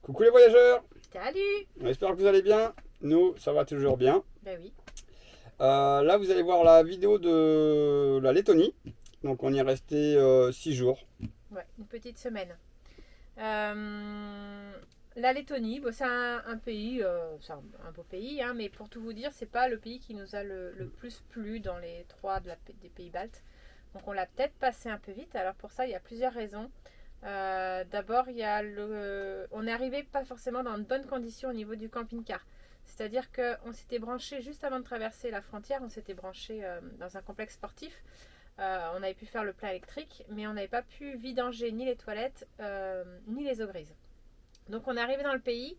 Coucou les voyageurs, Salut! on espère que vous allez bien. Nous, ça va toujours bien. Ben oui. Là, vous allez voir la vidéo de la Lettonie. Donc, on y est resté 6 jours. Ouais, une petite semaine. La Lettonie, bon, c'est un pays, c'est un beau pays, hein, mais pour tout vous dire, c'est pas le pays qui nous a le plus plu dans les trois des pays baltes. Donc on l'a peut-être passé un peu vite. Alors pour ça, il y a plusieurs raisons. D'abord, il y a on est arrivé pas forcément dans de bonnes conditions au niveau du camping-car. C'est-à-dire qu'on s'était branché juste avant de traverser la frontière, on s'était branché dans un complexe sportif. On avait pu faire le plein électrique, mais on n'avait pas pu vidanger ni les toilettes, ni les eaux grises. Donc on est arrivé dans le pays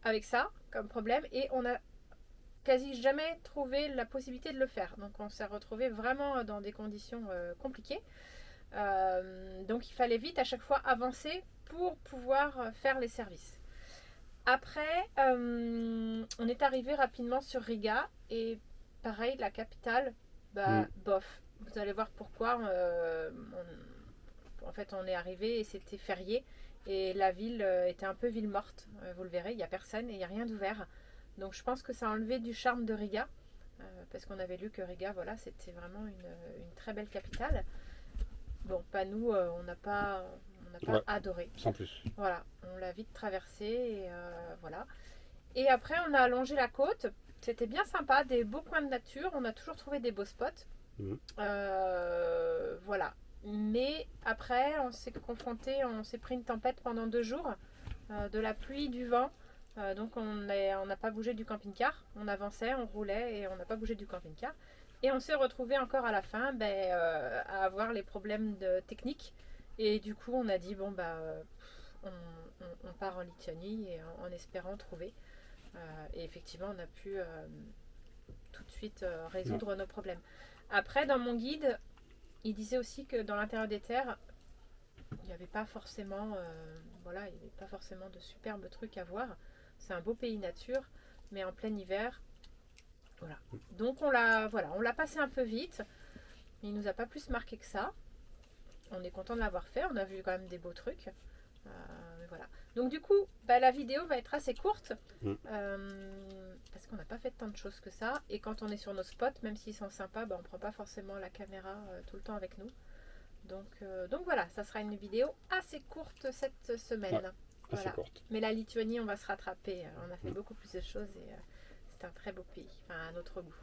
avec ça comme problème et on a quasi jamais trouvé la possibilité de le faire. Donc on s'est retrouvé vraiment dans des conditions compliquées. Donc il fallait vite à chaque fois avancer pour pouvoir faire les services. Après, on est arrivé rapidement sur Riga et pareil, la capitale, bof. Vous allez voir pourquoi. En fait, on est arrivé et c'était férié. Et la ville était un peu ville morte, vous le verrez, il n'y a personne et il n'y a rien d'ouvert. Donc je pense que ça a enlevé du charme de Riga, parce qu'on avait lu que Riga, voilà, c'était vraiment une très belle capitale. Bon, pas nous, on n'a pas adoré. Sans plus. Voilà, on l'a vite traversé et voilà. Et après, on a allongé la côte, c'était bien sympa, des beaux coins de nature, on a toujours trouvé des beaux spots. Voilà. Mais après, on s'est confronté, on s'est pris une tempête pendant 2 jours, de la pluie, du vent. Donc on n'a pas bougé du camping-car. On avançait, on roulait et on n'a pas bougé du camping-car. Et on s'est retrouvé encore à la fin à avoir les problèmes techniques. Et du coup, on a dit bon on part en Lituanie et en espérant trouver. Et effectivement, on a pu tout de suite résoudre nos problèmes. Après, dans mon guide, il disait aussi que dans l'intérieur des terres, il n'y avait pas forcément, il y avait pas forcément de superbes trucs à voir. C'est un beau pays nature, mais en plein hiver, voilà. Donc on l'a passé un peu vite. Il nous a pas plus marqué que ça. On est content de l'avoir fait. On a vu quand même des beaux trucs. Voilà. Donc du coup, la vidéo va être assez courte parce qu'on n'a pas fait tant de choses que ça. Et quand on est sur nos spots, même s'ils sont sympas, on ne prend pas forcément la caméra tout le temps avec nous. Donc voilà, ça sera une vidéo assez courte cette semaine. Ouais, assez voilà. courte. Mais la Lituanie, on va se rattraper. On a fait beaucoup plus de choses et c'est un très beau pays, enfin à notre goût.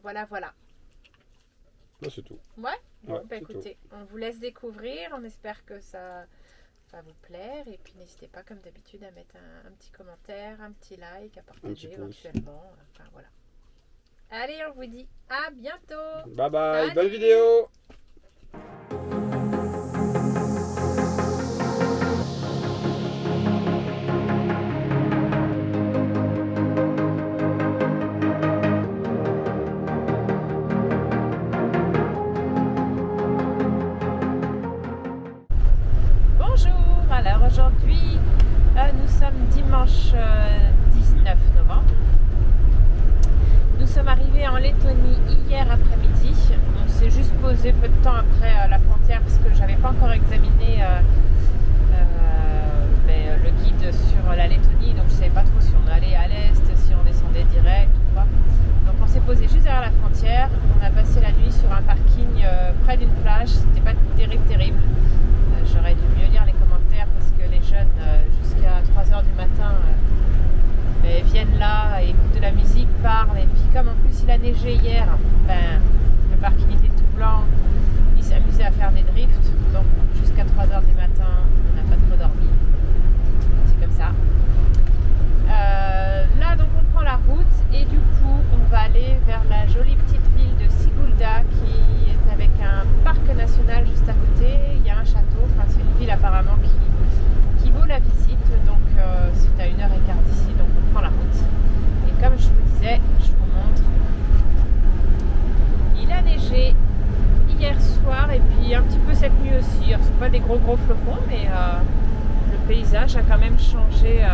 Voilà. Là, c'est tout. Ouais. Bon, C'est écoutez, on vous laisse découvrir. On espère que ça va vous plaire. Et puis n'hésitez pas, comme d'habitude, à mettre un petit commentaire, un petit like, à partager éventuellement. Enfin voilà. Allez, on vous dit à bientôt. Bye bye, Salut. bonne vidéo. Alors aujourd'hui, nous sommes dimanche 19 novembre. Nous sommes arrivés en Lettonie hier après-midi. On s'est juste posé peu de temps après la frontière parce que j'avais pas encore examiné le guide sur la Lettonie, donc je savais pas trop si on allait à l'est, si on descendait direct ou pas. Donc on s'est posé juste derrière la frontière. On a passé la nuit sur un parking près d'une plage. C'était pas terrible. J'aurais dû mieux lire les commentaires parce que les jeunes jusqu'à 3h du matin viennent là, écoutent de la musique, parlent et puis comme en plus il a neigé hier, le parking était tout blanc, ils s'amusaient à faire des drifts, donc jusqu'à 3h du matin on n'a pas trop dormi, c'est comme ça. Là donc on prend la route et du coup on va aller vers la jolie petite ville de Sigulda qui est avec un parc national juste à côté. Il y a un château, c'est une ville apparemment qui vaut la visite, donc c'est à 1h15 d'ici, donc on prend la route. Et comme je vous disais, je vous montre, il a neigé hier soir et puis un petit peu cette nuit aussi. Alors, c'est pas des gros flocons, mais le paysage a quand même changé.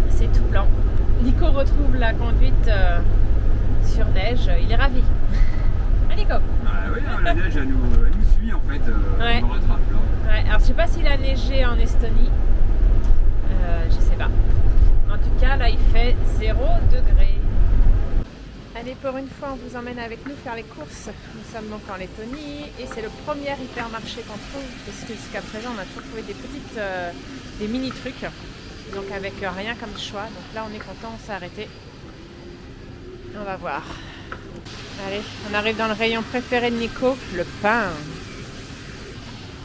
C'est tout blanc. Nico retrouve la conduite sur neige, il est ravi. Ah, Nico. Ah oui, la neige, elle nous suit en fait, Ouais. elle nous rattrape là. Ouais, alors je sais pas s'il a neigé en Estonie. Je sais pas. En tout cas, là, il fait 0 degré. Allez, pour une fois, on vous emmène avec nous faire les courses. Nous sommes donc en Lettonie et c'est le premier hypermarché qu'on trouve parce que jusqu'à présent, on a toujours trouvé des petites, des mini trucs. Donc avec rien comme choix. Donc là, on est content, on s'est arrêté. On va voir. Allez, on arrive dans le rayon préféré de Nico, le pain.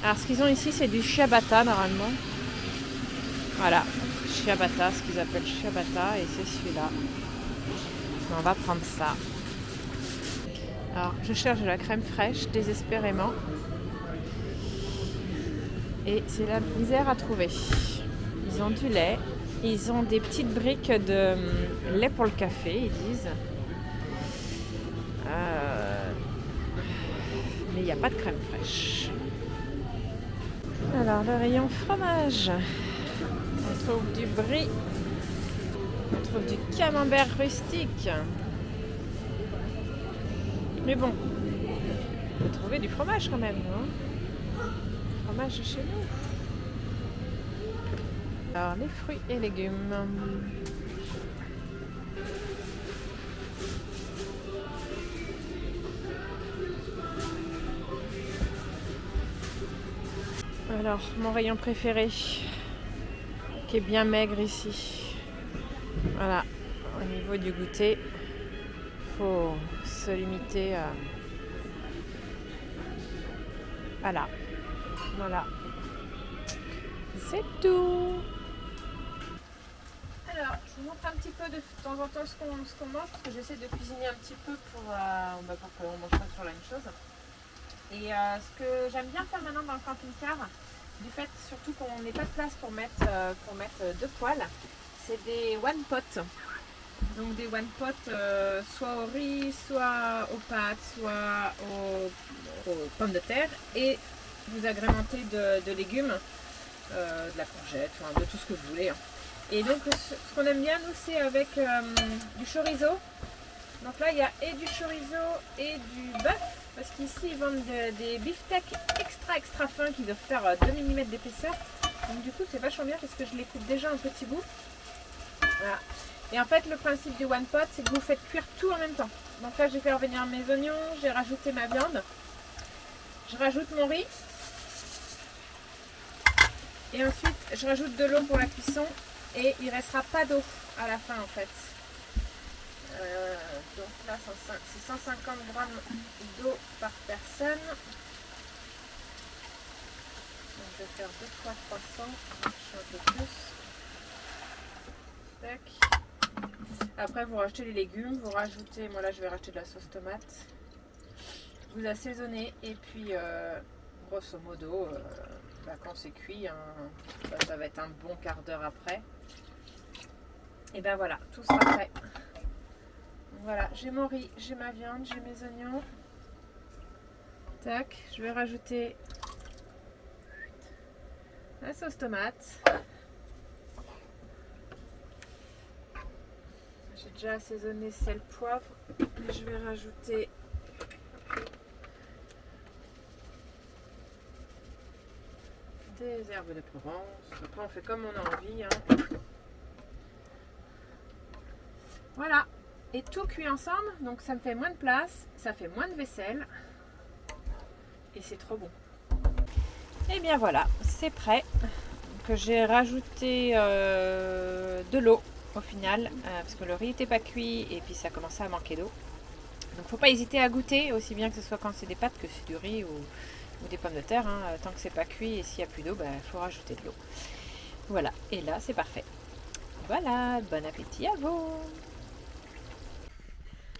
Alors ce qu'ils ont ici, c'est du ciabatta normalement. Voilà, ciabatta, ce qu'ils appellent ciabatta, et c'est celui-là. On va prendre ça. Alors, je cherche de la crème fraîche, désespérément. Et c'est la misère à trouver. Ils ont du lait. Ils ont des petites briques de lait pour le café, ils disent. Mais il n'y a pas de crème fraîche. Alors, le rayon fromage. On trouve du brie. On trouve du camembert rustique. Mais bon, on peut trouver du fromage quand même, non? Fromage de chez nous. Alors, les fruits et légumes. Alors, mon rayon préféré, qui est bien maigre ici. Voilà, au niveau du goûter, faut se limiter à là. Voilà. C'est tout. Alors, je vous montre un petit peu de temps en temps ce qu'on mange, parce que j'essaie de cuisiner un petit peu pour qu'on mange pas toujours la même chose. Et ce que j'aime bien faire maintenant dans le camping-car, du fait surtout qu'on n'ait pas de place pour mettre deux poêles, c'est des one pot. Donc des one pot soit au riz, soit aux pâtes, soit aux pommes de terre, et vous agrémentez de légumes, de la courgette, enfin, de tout ce que vous voulez. Et donc ce qu'on aime bien nous, c'est avec du chorizo. Donc là il y a et du chorizo et du bœuf, parce qu'ici ils vendent des beefsteaks extra fins qui doivent faire 2 mm d'épaisseur. Donc du coup c'est vachement bien parce que je les coupe déjà en petits bouts. Voilà. Et en fait le principe du one pot, c'est que vous faites cuire tout en même temps. Donc là j'ai fait revenir mes oignons, j'ai rajouté ma viande, je rajoute mon riz, et ensuite je rajoute de l'eau pour la cuisson, et il ne restera pas d'eau à la fin en fait. Donc là c'est 150 grammes d'eau par personne. Donc je vais faire 2 fois 300, je fais un peu plus. Tac. Après vous rajoutez les légumes, vous rajoutez, moi là je vais rajouter de la sauce tomate. Vous assaisonnez et puis grosso modo quand c'est cuit, hein, ça va être un bon quart d'heure après. Et ben voilà, tout sera prêt. Voilà, j'ai mon riz, j'ai ma viande, j'ai mes oignons. Tac, je vais rajouter la sauce tomate. J'ai déjà assaisonné sel, poivre. Je vais rajouter des herbes de Provence. Après on fait comme on a envie, hein. Voilà. Et tout cuit ensemble, donc ça me fait moins de place, ça fait moins de vaisselle, et c'est trop bon. Et bien voilà, c'est prêt. Donc j'ai rajouté de l'eau au final, parce que le riz n'était pas cuit et puis ça commençait à manquer d'eau. Donc faut pas hésiter à goûter, aussi bien que ce soit quand c'est des pâtes que c'est du riz ou des pommes de terre, hein. Tant que c'est pas cuit et s'il n'y a plus d'eau, il faut rajouter de l'eau. Voilà, et là c'est parfait. Voilà, bon appétit à vous.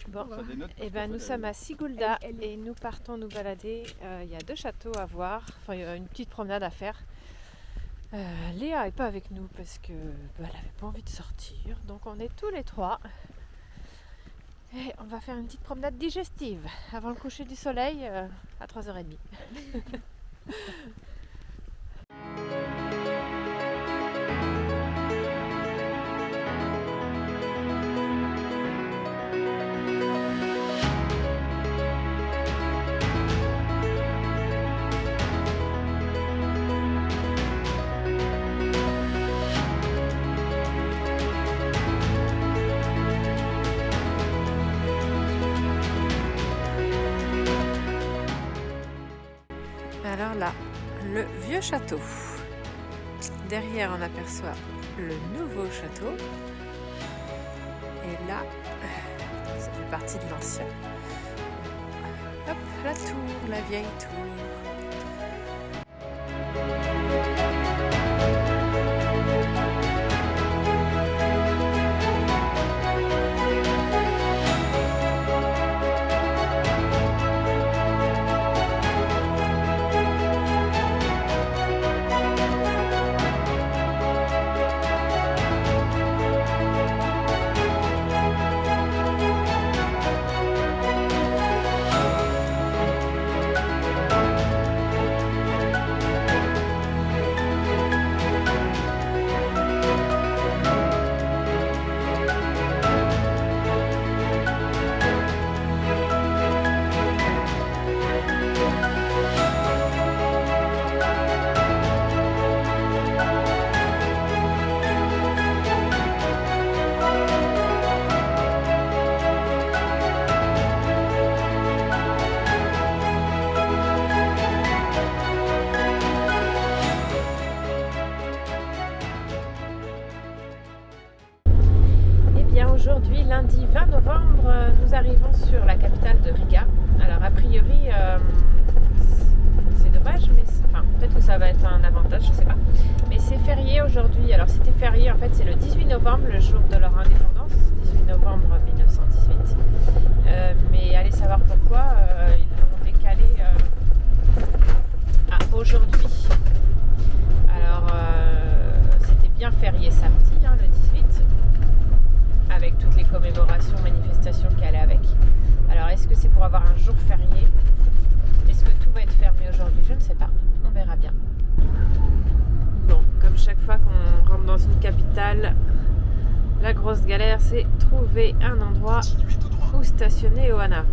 Bon, et ben nous sommes à Sigulda et nous partons nous balader. Il y a 2 châteaux à voir, enfin il y a une petite promenade à faire. Léa n'est pas avec nous parce que elle n'avait pas envie de sortir, donc on est tous les 3. Et on va faire une petite promenade digestive avant le coucher du soleil à 3h30. vieux château. Derrière, on aperçoit le nouveau château. Et là, ça fait partie de l'ancien. Hop, la tour, la vieille tour. Aujourd'hui, lundi 20 novembre, nous arrivons sur la capitale de Riga. Alors a priori, c'est dommage, mais enfin, peut-être que ça va être un avantage, je sais pas. Mais c'est férié aujourd'hui. Alors c'était férié, en fait c'est le 18 novembre, le jour de leur indépendance, 18 novembre 1918. Mais allez savoir pourquoi, ils l'ont décalé à aujourd'hui. Alors c'était bien férié samedi, hein, le 18. Avec toutes les commémorations, manifestations qui allaient avec. Alors est-ce que c'est pour avoir un jour férié? Est-ce que tout va être fermé aujourd'hui? Je ne sais pas, on verra bien. Bon, comme chaque fois qu'on rentre dans une capitale, la grosse galère c'est trouver un endroit où stationner Oana.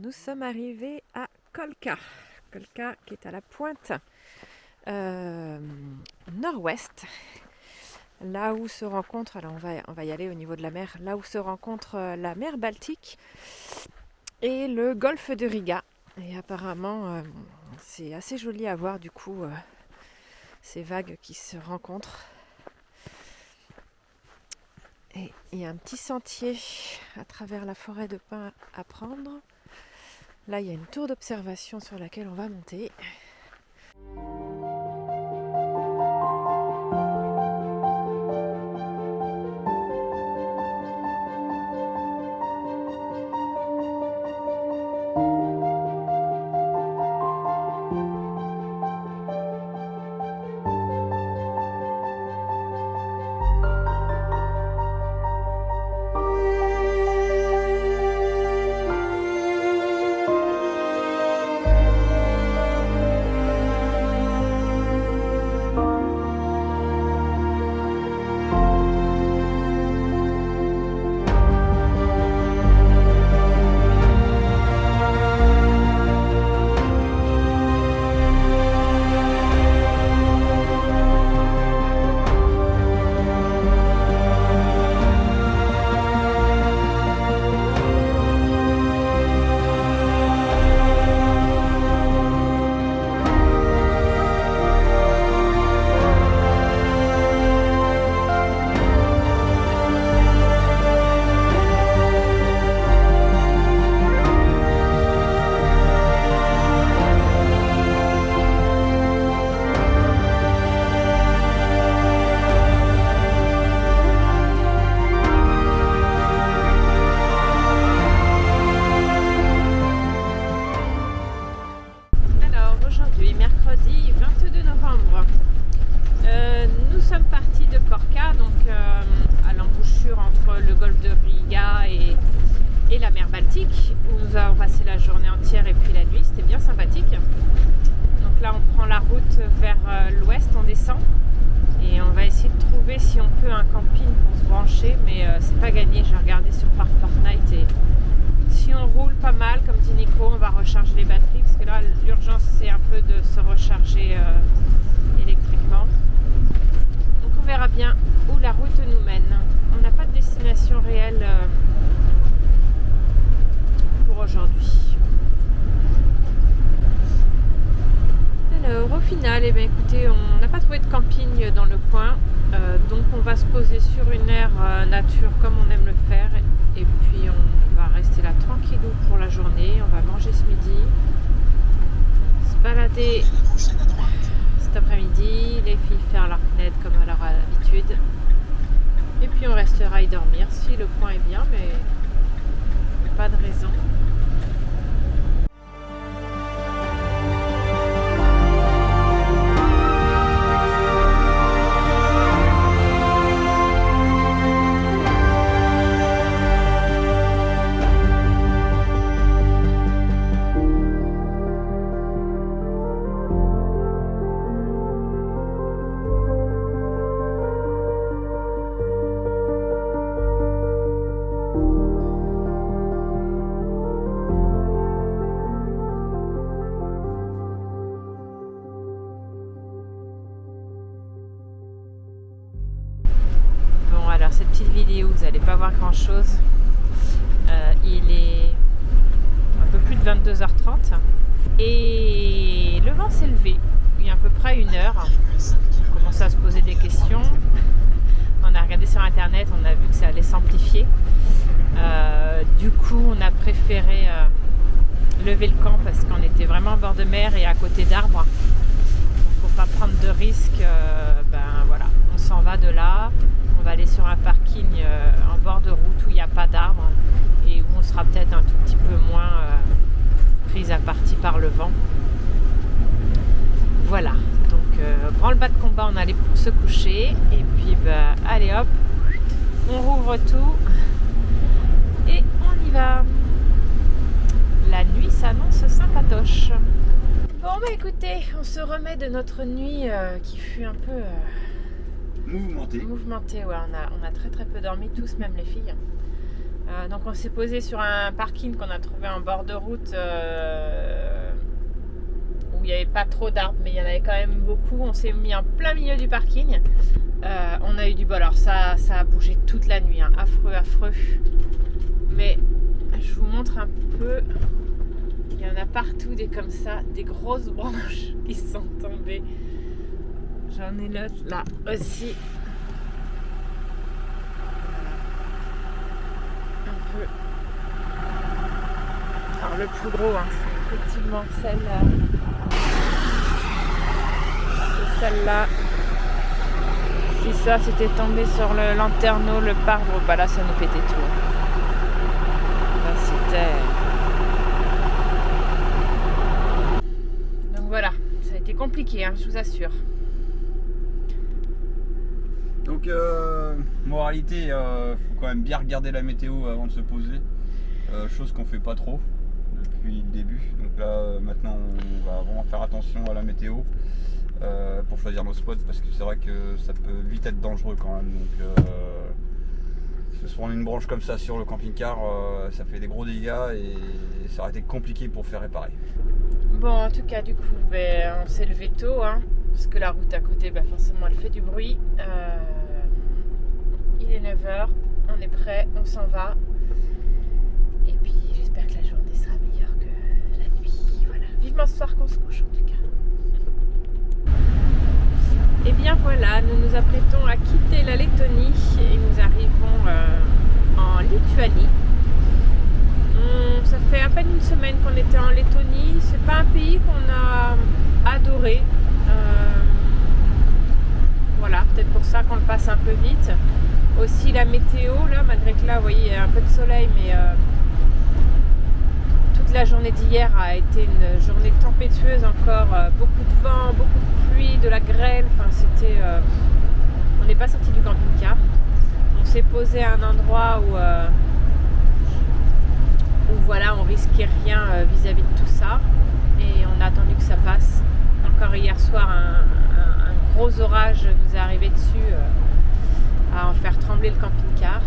nous sommes arrivés à Kolka. Kolka qui est à la pointe nord-ouest. Là où se rencontre, alors on va y aller au niveau de la mer, là où se rencontre la mer Baltique et le golfe de Riga. Et apparemment, c'est assez joli à voir du coup, ces vagues qui se rencontrent. Et il y a un petit sentier à travers la forêt de pins à prendre. Là, il y a une tour d'observation sur laquelle on va monter. Et la mer Baltique où nous avons passé la journée entière et puis la nuit, c'était bien sympathique. Donc là on prend la route vers l'ouest, on descend et on va essayer de trouver si on peut un camping pour se brancher, mais c'est pas gagné. J'ai regardé sur Park Fortnite et si on roule pas mal, comme dit Nico, on va recharger les batteries parce que là l'urgence c'est un peu de se recharger électriquement. Donc on verra bien où la route nous mène. On n'a pas de destination réelle pour aujourd'hui. Alors au final, eh bien, écoutez, on n'a pas trouvé de camping dans le coin, donc on va se poser sur une aire nature comme on aime le faire et puis on va rester là tranquillou pour la journée. On va manger ce midi, se balader cet après-midi, les filles faire leur kned comme à leur habitude et puis on restera y dormir si le coin est bien, mais pas de raison. Alors cette petite vidéo, vous n'allez pas voir grand chose. Il est un peu plus de 22h30 et le vent s'est levé il y a à peu près 1 heure. On commençait à se poser des questions. On a regardé sur internet, on a vu que ça allait s'amplifier. Du coup, on a préféré lever le camp parce qu'on était vraiment au bord de mer et à côté d'arbres. Pour pas prendre de risques, voilà, on s'en va de là. On va aller sur un parking en bord de route où il n'y a pas d'arbres et où on sera peut-être un tout petit peu moins prise à partie par le vent. Voilà, donc branle-bas de combat, on allait pour se coucher et puis allez hop, on rouvre tout et on y va. La nuit s'annonce sympatoche. Bon écoutez, on se remet de notre nuit qui fut un peu Mouvementé. Ouais, on a très très peu dormi, tous, même les filles. Donc on s'est posé sur un parking qu'on a trouvé en bord de route où il n'y avait pas trop d'arbres, mais il y en avait quand même beaucoup. On s'est mis en plein milieu du parking. On a eu du bol. Alors ça a bougé toute la nuit, hein. Affreux, affreux. Mais je vous montre un peu. Il y en a partout des comme ça, des grosses branches qui sont tombées. J'en ai l'autre là aussi. Un peu. Alors le plus gros, hein, c'est effectivement celle-là. C'est celle-là. Si ça c'était tombé sur le lanterneau, le pare-brise, bah là ça nous pétait tout. Là c'était. Donc voilà, ça a été compliqué, hein, je vous assure. Donc, moralité, faut quand même bien regarder la météo avant de se poser. Chose qu'on fait pas trop depuis le début. Donc là, maintenant, on va vraiment faire attention à la météo pour choisir nos spots parce que c'est vrai que ça peut vite être dangereux quand même. Donc, se prendre une branche comme ça sur le camping-car, ça fait des gros dégâts et ça aurait été compliqué pour faire réparer. Bon, en tout cas, du coup, on s'est levé tôt, hein, parce que la route à côté, forcément, elle fait du bruit. Il est 9h, on est prêt, on s'en va. Et puis, j'espère que la journée sera meilleure que la nuit. Voilà, vivement ce soir qu'on se couche, en tout cas. Et bien voilà, nous nous apprêtons à quitter la Lettonie et nous arrivons en Lituanie. Ça fait à peine une semaine qu'on était en Lettonie. C'est pas un pays qu'on a adoré. Voilà, peut-être pour ça qu'on le passe un peu vite. Aussi la météo, là, malgré que là, vous voyez, il y a un peu de soleil, mais toute la journée d'hier a été une journée tempétueuse encore. Beaucoup de vent, beaucoup de pluie, de la grêle. Enfin, c'était. On n'est pas sorti du camping-car. On s'est posé à un endroit où voilà, on risquait rien vis-à-vis de tout ça et on a attendu que ça passe. Encore hier soir, un gros orage nous est arrivé dessus à en faire trembler le camping-car.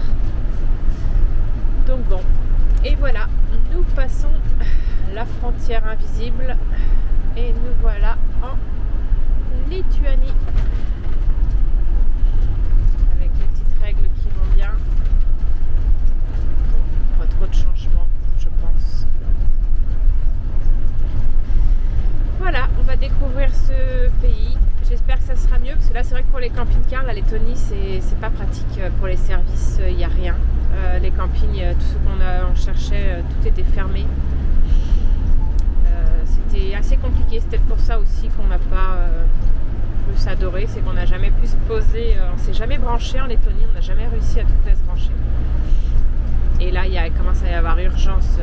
Donc bon, et voilà, nous passons la frontière invisible et nous voilà en Lituanie avec les petites règles qui vont bien. Pas trop de changements, je pense. Voilà, on va découvrir ce pays. J'espère que ça sera mieux parce que là c'est vrai que pour les camping-cars, la Lettonie c'est pas pratique pour les services, il n'y a rien. Les campings, tout ce qu'on cherchait, tout était fermé. C'était assez compliqué, c'est peut-être pour ça aussi qu'on n'a pas plus adoré, c'est qu'on n'a jamais pu se poser, on s'est jamais branché en Lettonie, on n'a jamais réussi à tout se brancher. Et là il commence à y avoir urgence